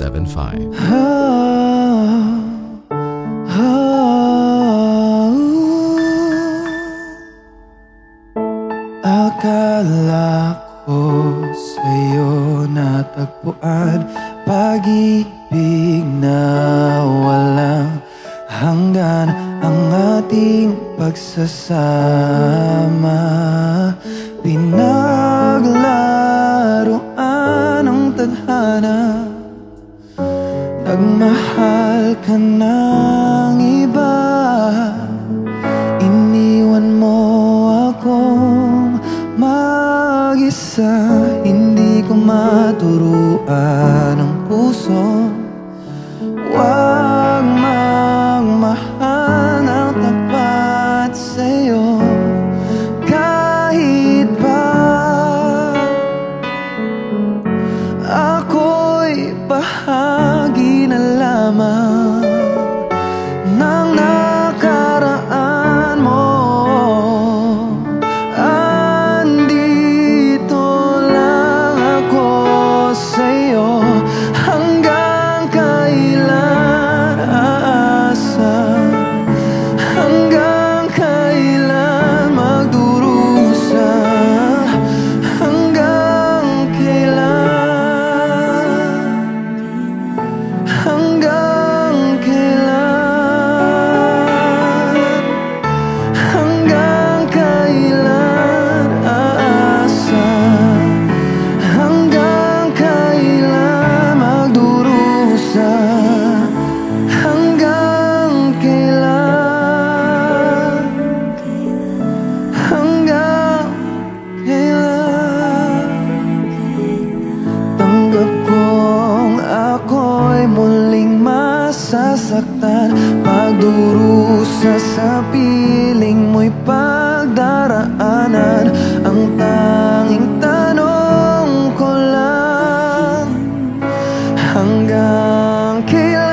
1075. Akala ko sa'yo natagpuan pag-ibig na walang hanggan, ang ating pagsasama. Pinaglaruan ng tadhana, nagmahal ka ng iba, iniwan mo akong mag-isa. Hindi ko maturuan ang puso, wag magmahal ng tapat sa'yo. Kahit pa ako'y bahagi na lamang ng nakaraan mo, andito lang ako sa'yo. Hanggang kailan aasa, hanggang kailan magdurusa, hanggang kailan, hanggang kailan, hanggang kailan aasa, hanggang kailan magdurusa, hanggang kailan, hanggang kailan. Tanggap kong ako'y muling masasaktan, pagdurusa sa piling mo'y pagdaraanan. Ang tanging tanong ko lang, hanggang kailan?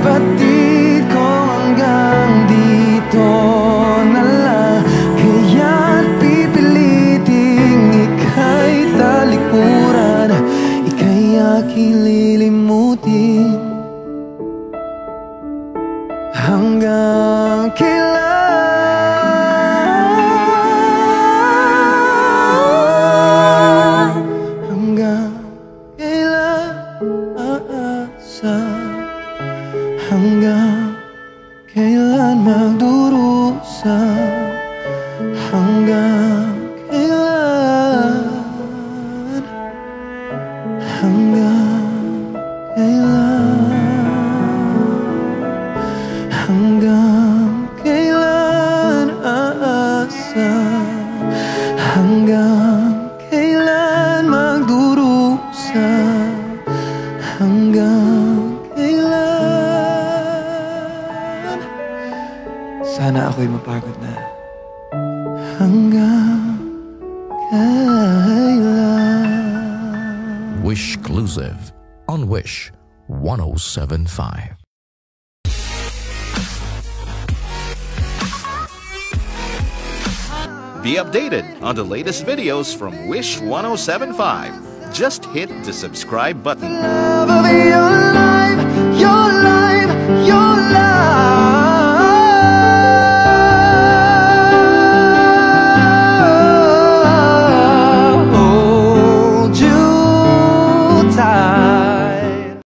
Batid ko hanggang dito na lang, kaya't pipiliting ika'y talikuran, ika'y aking lilimutin. Hanggang kailan, hanggang kailan aasa, hanggang kailan magdurusa, hanggang kailan, hanggang kailan, hanggang kailan aasa, hanggang kailan magdurusa, hanggang kailan. Sana ako'y mapagod na. Hanggang kailan. Wishclusive on Wish 1075. Be updated on the latest videos from Wish 1075. Just hit the subscribe button. Love of your life.